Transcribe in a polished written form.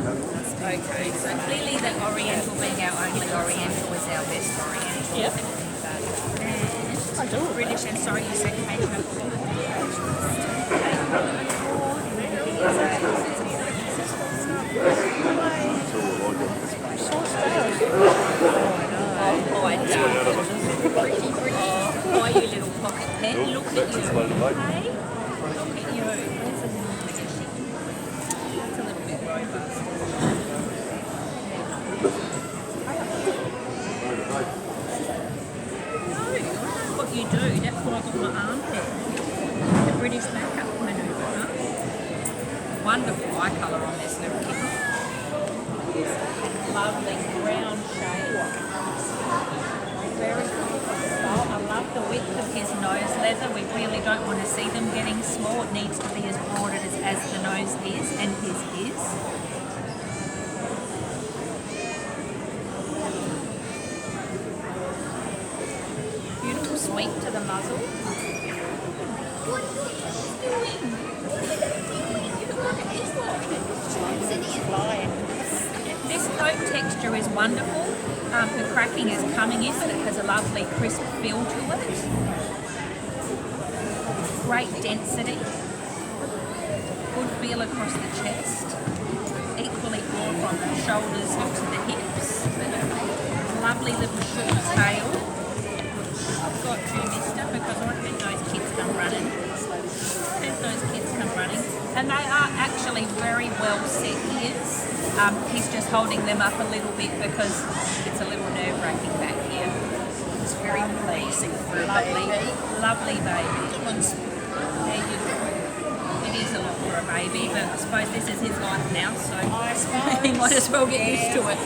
Okay, so clearly the Oriental being our only Oriental is our best Oriental. Yep. And I do. British, and sorry you said Cajun. Oh, I know. Pretty British. Oh, you little pocket pet. Look at you. Hey? Look at you. That's a little bit robust. No, I know what you do. That's what I got my armpit. The British backup manoeuvre, huh? Wonderful eye colour on this little kitten. Lovely brown shade. Very cool. I love the width of his nose leather. We really don't want to see them getting small. It needs to be as broad as the nose is and his is. Beautiful sweep to the muzzle. What are you doing? What are you doing? This coat texture is wonderful. The cracking is coming in, but it has a lovely crisp feel to it. Great density. Good feel across the chest. Equally broad from the shoulders to the hips. Lovely little short tail. I've got you, mister, because I think those kids come running. And they are actually very well set ears. He's just holding them up a little bit because it's a little nerve-wracking back here. It's very pleasing for a baby. Lovely baby. There you go. It is a lot for a baby, but I suppose this is his life now, so I suppose. he might as well get used to it.